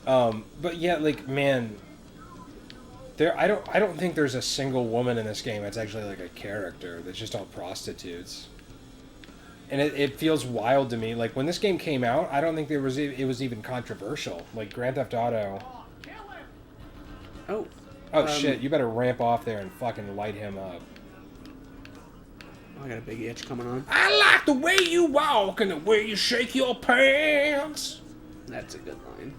But yeah, like, man, I don't think there's a single woman in this game that's actually like a character. That's just all prostitutes. And it feels wild to me. Like, when this game came out, I don't think it was even controversial. Like, Grand Theft Auto. Oh. Oh, shit. You better ramp off there and fucking light him up. I got a big itch coming on. I like the way you walk and the way you shake your pants. That's a good line.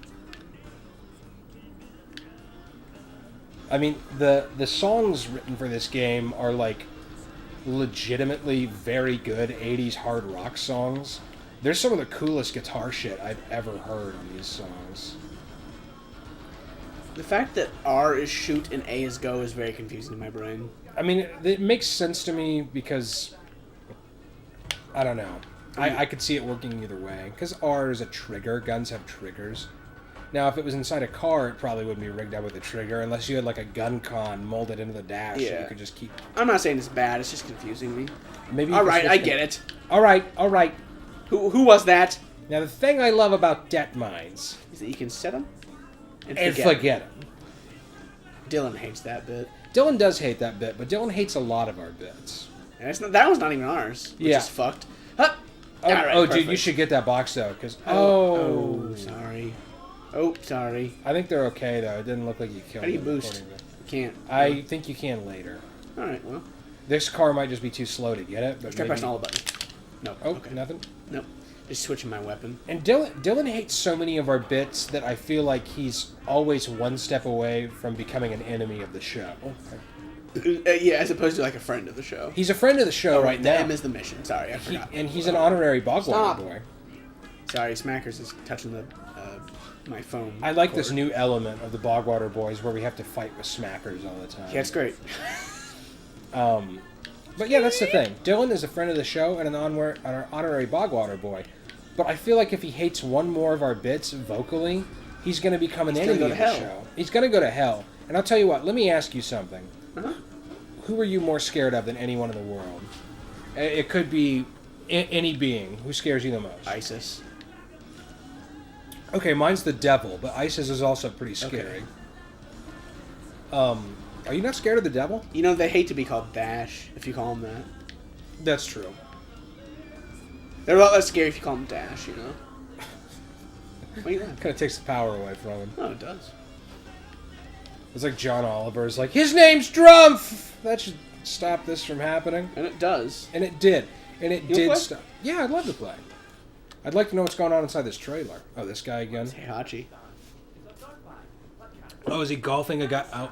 I mean, the songs written for this game are, like, legitimately very good 80s hard rock songs. There's some of the coolest guitar shit I've ever heard on these songs. The fact that R is shoot and A is go is very confusing in my brain. I mean, it makes sense to me because, I don't know. I could see it working either way. Because R is a trigger. Guns have triggers. Now, if it was inside a car, it probably wouldn't be rigged up with a trigger, unless you had, like, a gun con molded into the dash. Yeah. And you could just keep... I'm not saying it's bad, it's just confusing me. Maybe. Alright, I get it. Alright. Who was that? Now, the thing I love about debt mines... Is that you can set them and forget them. Dylan hates that bit. Dylan does hate that bit, but Dylan hates a lot of our bits. And that one's not even ours, which is fucked. Huh. Oh, dude, you should get that box, though, because... Oh, sorry. Oh, sorry. I think they're okay, though. It didn't look like you killed them. How do you boost? You can't. I think you can later. Alright, well. This car might just be too slow to get it, but Try pressing all the buttons. No. Oh, okay. Nothing? Nope. Just switching my weapon. And Dylan hates so many of our bits that I feel like he's always one step away from becoming an enemy of the show. Yeah, as opposed to like a friend of the show. He's a friend of the show right now. M is the mission. Sorry, I forgot. And he's an honorary Bogwater boy. Sorry, Smackers is touching the my phone. I like this new element of the Bogwater boys where we have to fight with Smackers all the time. Yeah, it's great. But yeah, that's the thing. Dylan is a friend of the show and an honorary Bogwater boy. But I feel like if he hates one more of our bits vocally, he's going to become an enemy of the show. He's going to go to hell. And I'll tell you what, let me ask you something. Uh-huh. Who are you more scared of than anyone in the world? It could be any being. Who scares you the most? ISIS. Okay, mine's the devil, but ISIS is also pretty scary. Okay. Are you not scared of the devil? You know, they hate to be called Dash, if you call them that. That's true. They're a lot less scary if you call them Dash, you know? What kind of takes the power away from him. Oh, it does. It's like John Oliver's like, his name's Drumpf! That should stop this from happening. And it does. And it did. And it You'll did play? stop. Yeah, I'd love to play. I'd like to know what's going on inside this trailer. Oh, this guy again? It's Heihachi. Oh, is he golfing a guy? Oh.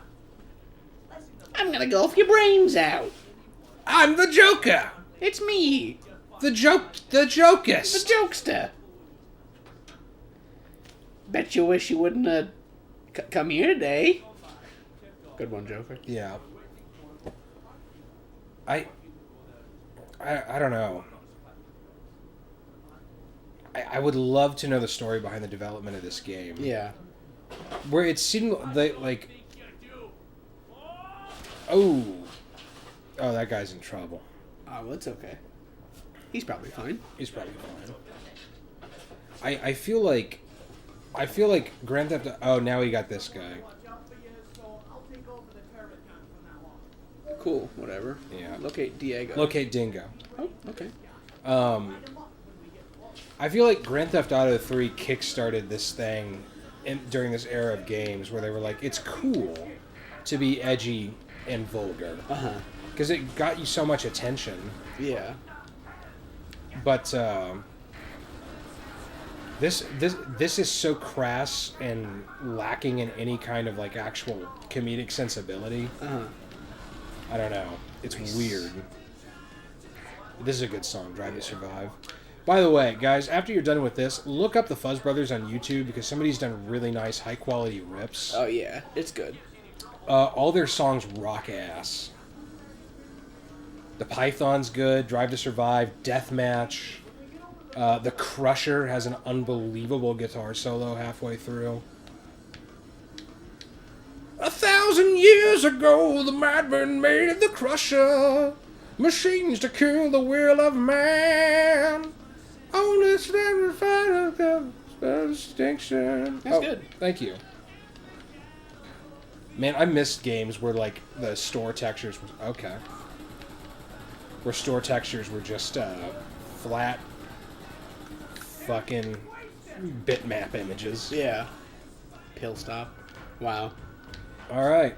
I'm gonna golf your brains out. I'm the Joker! It's me. The Jokist! The jokester. Bet you wish you wouldn't come here today. Good one, Joker. Yeah. I don't know. I would love to know the story behind the development of this game. Yeah. Where it seemed like... Oh, that guy's in trouble. Oh, well, it's okay. He's probably fine. He's probably fine. I feel like Grand Theft... Oh, now he got this guy. Cool, whatever. Yeah. Locate Diego. Locate Dingo. Oh, okay. I feel like Grand Theft Auto 3 kickstarted this thing during this era of games where they were like, it's cool to be edgy and vulgar. Uh-huh. Because it got you so much attention. Yeah. But this is so crass and lacking in any kind of like actual comedic sensibility. Uh-huh. I don't know. It's weird. This is a good song, Drive to Survive. By the way, guys, after you're done with this, look up the Fuzz Brothers on YouTube because somebody's done really nice, high-quality rips. Oh, yeah. It's good. All their songs rock ass. The Python's good, Drive to Survive, Deathmatch. The Crusher has an unbelievable guitar solo halfway through. 1,000 years ago, the madman made the Crusher. Machines to kill the will of man. Only stand Distinction. That's good. Thank you. Man, I missed games where like the store textures were okay. Where store textures were just flat, fucking bitmap images. Yeah. Pill stop. Wow. All right.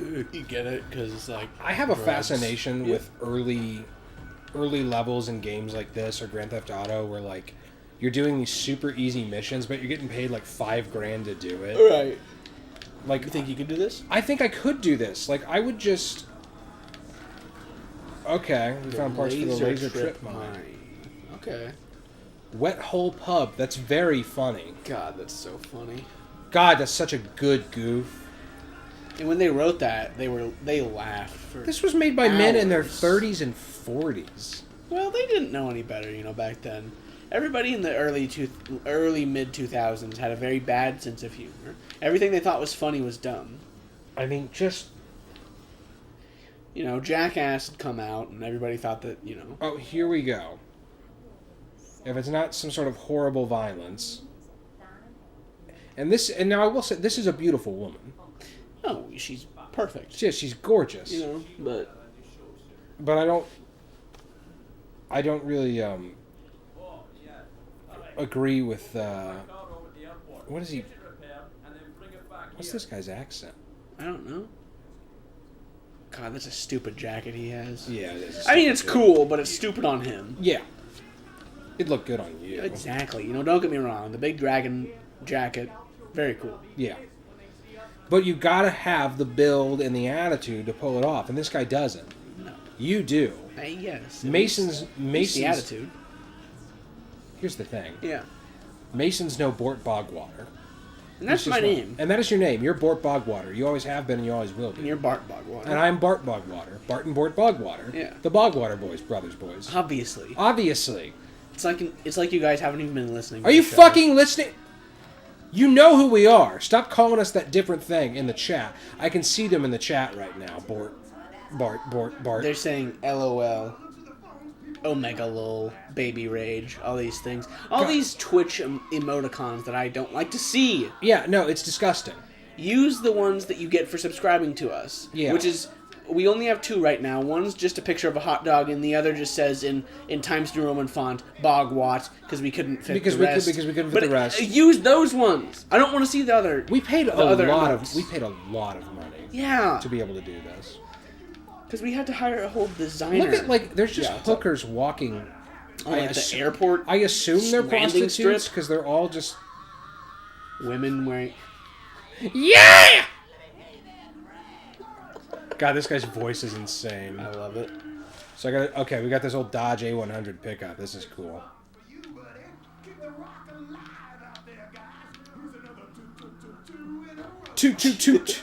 You get it because it's like I have a drugs. fascination with early levels in games like this or Grand Theft Auto, where like you're doing these super easy missions, but you're getting paid like $5,000 to do it. Right. Like, You think you could do this? I think I could do this. Like, I would just. Okay, we found parts for the laser trip mine. Okay. Wet Hole Pub. That's very funny. God, that's so funny. God, that's such a good goof. And when they wrote that, they laughed for. This was made by men in their hours. 30s and 40s. Well, they didn't know any better, back then. Everybody in the early mid 2000s had a very bad sense of humor. Everything they thought was funny was dumb. I mean, just. Jackass had come out, and everybody thought that, Oh, here we go. If it's not some sort of horrible violence. And now I will say, this is a beautiful woman. Oh, she's perfect. Yeah, she's gorgeous. But I don't really agree with what is he? What's this guy's accent? I don't know. God, that's a stupid jacket he has. Yeah, it is. I mean, it's cool, but it's stupid on him. Yeah, it'd look good on you. Exactly. Don't get me wrong. The big dragon jacket, very cool. Yeah, but you gotta have the build and the attitude to pull it off, and this guy doesn't. No. You do. Yes. Mason's the attitude. Here's the thing. Yeah. Mason's no Bort Bogwater. And that's my name. And that is your name. You're Bort Bogwater. You always have been and you always will be. And you're Bart Bogwater. And I'm Bart Bogwater. Bart and Bort Bogwater. Yeah. The Bogwater boys, brothers boys. Obviously. It's like you guys haven't even been listening. Are you fucking listening? You know who we are. Stop calling us that different thing in the chat. I can see them in the chat right now. Bart. They're saying LOL, Omega lol, baby rage, all these things. All these Twitch emoticons that I don't like to see. Yeah, no, it's disgusting. Use the ones that you get for subscribing to us. Yeah. Which is, we only have two right now. One's just a picture of a hot dog, and the other just says in Times New Roman font, Bogwat, because we couldn't fit the rest. Because we couldn't fit the rest. Use those ones. I don't want to see the other. We paid a lot of money. Yeah. To be able to do this. Because we had to hire a whole designer. Look at, there's just hookers walking. At the airport. I assume they're prostitutes because they're all just women wearing. Yeah! God, this guy's voice is insane. I love it. So we got this old Dodge A100 pickup. This is cool. Toot.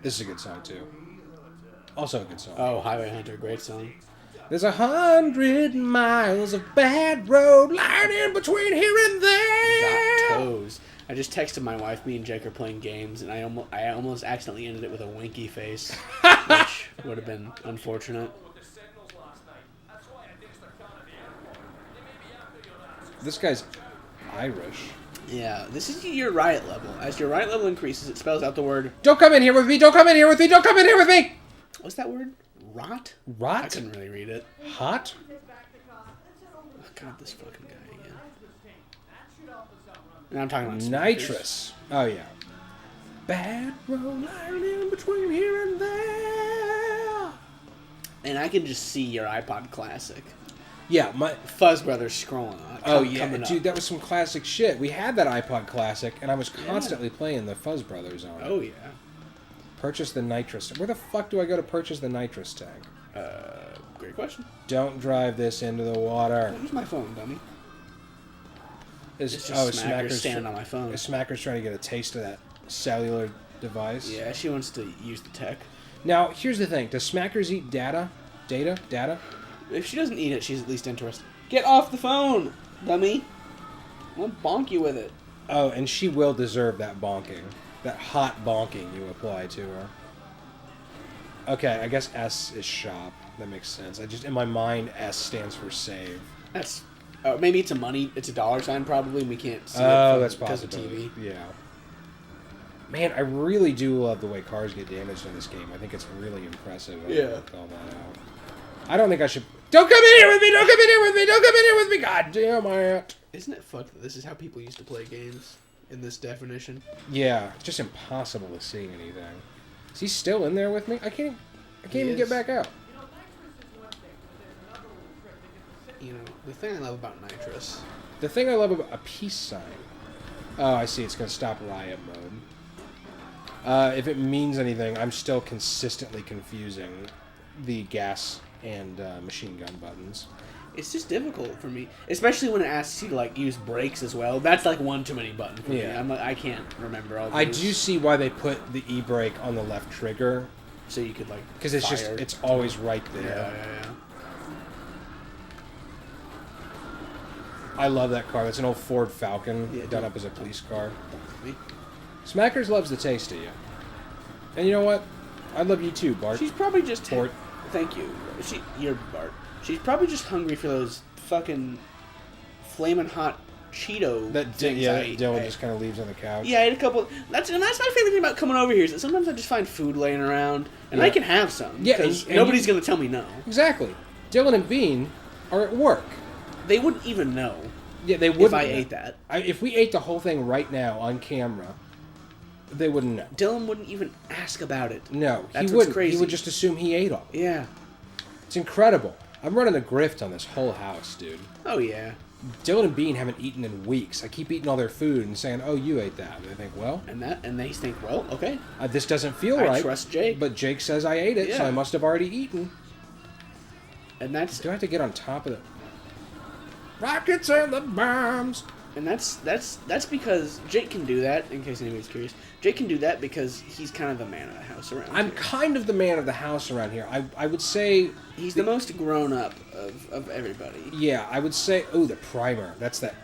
This is a good song too. Also a good song. Oh, Highway Hunter, great song. There's 100 miles of bad road lying in between here and there. Got toes. I just texted my wife. Me and Jake are playing games, and I almost accidentally ended it with a winky face, which would have been unfortunate. This guy's Irish. Yeah, this is your riot level. As your riot level increases, it spells out the word. Don't come in here with me. Don't come in here with me. Don't come in here with me. What's that word? Rot? Rot? I couldn't really read it. Hot? Oh, God, this fucking guy again. And I'm talking about nitrous. Oh, yeah. Bad road lying in between here and there. And I can just see your iPod Classic. Yeah, my Fuzz Brothers scrolling on. Oh, yeah, dude, that was some classic shit. We had that iPod Classic, and I was constantly playing the Fuzz Brothers on it. Oh, yeah. Purchase the nitrous. Where the fuck do I go to purchase the nitrous tank? Great question. Don't drive this into the water. Where's my phone, dummy? Is Smacker's standing on my phone. Is Smacker's trying to get a taste of that cellular device? Yeah, she wants to use the tech. Now, here's the thing. Does Smackers eat data? Data? If she doesn't eat it, she's at least interested. Get off the phone, dummy. I'll bonk you with it. Oh, and she will deserve that bonking. That hot bonking you apply to her. Okay, I guess S is shop. That makes sense. In my mind, S stands for save. That's Maybe it's a dollar sign probably, and we can't see it that's because of possible. TV. Yeah. Man, I really do love the way cars get damaged in this game. I think it's really impressive. I worked all that out. I don't think I should... Don't come in here with me! Don't come in here with me! Don't come in here with me! God damn it! Isn't it fucked that this is how people used to play games in this definition? Yeah, it's just impossible to see anything. Is he still in there with me? I can't even get back out. You know, the thing I love about Nitrous... The thing I love about a peace sign... Oh, I see. It's going to stop riot mode. If it means anything, I'm still consistently confusing the gas and machine gun buttons. It's just difficult for me, especially when it asks you to like use brakes as well. That's like one too many buttons for me. I can't remember all these. I do see why they put the e-brake on the left trigger, so you could like because it's always right there. Yeah. I love that car. That's an old Ford Falcon done up as a police car. Me. Smackers loves the taste of you, and you know what? I love you too, Bart. She's probably just Bart. Thank you. You're Bart. She's probably just hungry for those fucking flaming hot Cheeto things. Dylan just kind of leaves on the couch. Yeah, I ate a couple. That's my favorite thing about coming over here is that sometimes I just find food laying around and I can have some. Yeah, because and nobody's gonna tell me no. Exactly. Dylan and Bean are at work. They wouldn't even know. Yeah, they wouldn't. If I ate that. If we ate the whole thing right now on camera, they wouldn't know. Dylan wouldn't even ask about it. No, That's he what's wouldn't. crazy. He would just assume he ate all. Yeah. It's incredible. I'm running a grift on this whole house, dude. Oh, yeah. Dylan and Bean haven't eaten in weeks. I keep eating all their food and saying, "Oh, you ate that." And they think, "Well," and they think, "Well, okay." This doesn't feel right. I trust Jake, but Jake says I ate it, so I must have already eaten. And that's. Do I have to get on top of it? Rockets and the bombs. And that's because Jake can do that. In case anybody's curious, Jake can do that because he's kind of the man of the house around. I'm kind of the man of the house around here. I would say he's the most grown up of everybody. Yeah, I would say. Oh, the primer. That's that.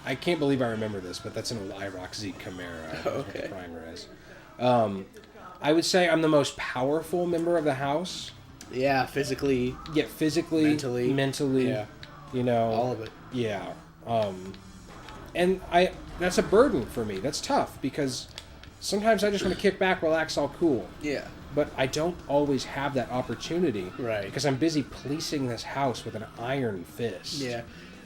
I can't believe I remember this, but that's an old IROC Z Camaro. That's what the primer is. I would say I'm the most powerful member of the house. Yeah, physically. Yeah, physically, mentally. Yeah. You know, all of it. Yeah. And that's a burden for me. That's tough because sometimes I just want to kick back, relax, all cool. Yeah. But I don't always have that opportunity. Right. Because I'm busy policing this house with an iron fist. Yeah.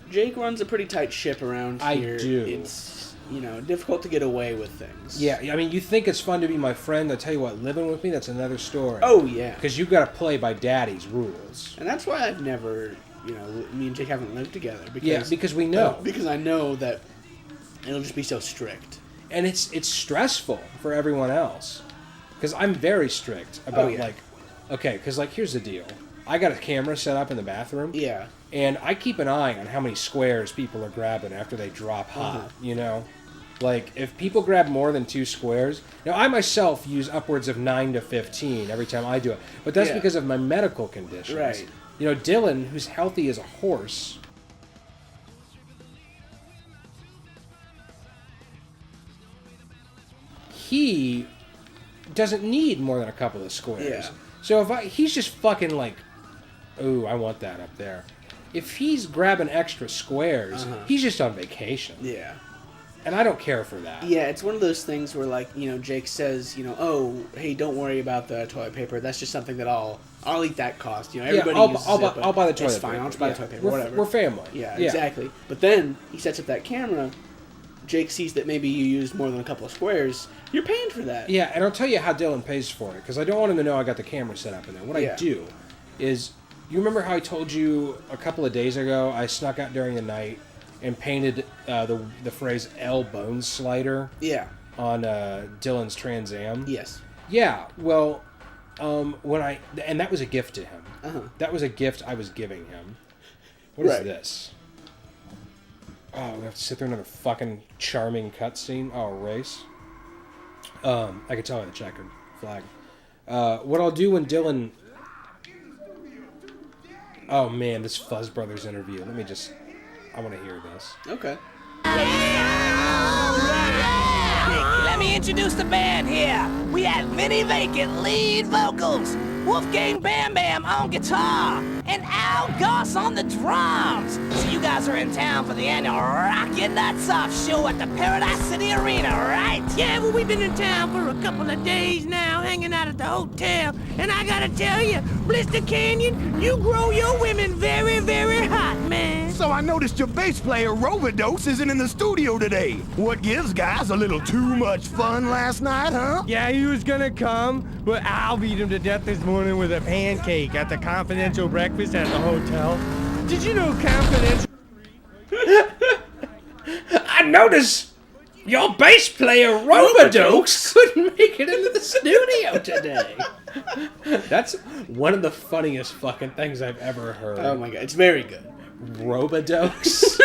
Jake runs a pretty tight ship around here. I do. It's, difficult to get away with things. Yeah, I mean, you think it's fun to be my friend. I tell you what, living with me, that's another story. Oh, yeah. Because you've got to play by daddy's rules. And that's why I've never, me and Jake haven't lived together. Because we know. Because I know that it'll just be so strict. And it's stressful for everyone else. Because I'm very strict about, because, here's the deal. I got a camera set up in the bathroom. Yeah. And I keep an eye on how many squares people are grabbing after they drop hot, Like, if people grab more than 2 squares... Now, I myself use upwards of 9 to 15 every time I do it. But that's because of my medical conditions. Right. Dylan, who's healthy as a horse... He doesn't need more than a couple of squares. Yeah. So he's just fucking like, ooh, I want that up there. If he's grabbing extra squares, he's just on vacation. Yeah. And I don't care for that. Yeah, it's one of those things where, Jake says, oh, hey, don't worry about the toilet paper. That's just something that I'll eat that cost. Everybody uses I'll it, buy the toilet paper. It's fine, I'll just buy the toilet paper, whatever. We're family. Yeah, exactly. But then he sets up that camera. Jake sees that maybe you used more than a couple of squares. You're paying for that. Yeah, and I'll tell you how Dylan pays for it, because I don't want him to know I got the camera set up in there. What I do is, you remember how I told you a couple of days ago I snuck out during the night and painted the phrase L Bones Slider on Dylan's Trans Am? Yes. Yeah, well, and that was a gift to him. That was a gift I was giving him. What is this? Oh, we have to sit through another fucking charming cutscene. Oh, race. I can tell by the checkered flag. What I'll do when Dylan... Oh, man, this Fuzz Brothers interview. I want to hear this. Okay. Let me introduce the band here. We have Vinny Vacant, lead vocals. Wolfgang Bam Bam on guitar, and Al Goss on the drums. So you guys are in town for the annual Rock Your Nuts Off show at the Paradise City Arena, right? Yeah, well, we've been in town for a couple of days now, hanging out at the hotel. And I gotta tell you, Blister Canyon, you grow your women very, very hot, man. So I noticed your bass player, Rovados, isn't in the studio today. What gives, guys? A little too much fun last night, huh? Yeah, he was gonna come, but Al beat him to death this morning with a pancake at the confidential breakfast at the hotel. Did you know confidential... I noticed your bass player, Robadokes, couldn't make it into the studio today. That's one of the funniest fucking things I've ever heard. Oh my god, it's very good. Robadokes?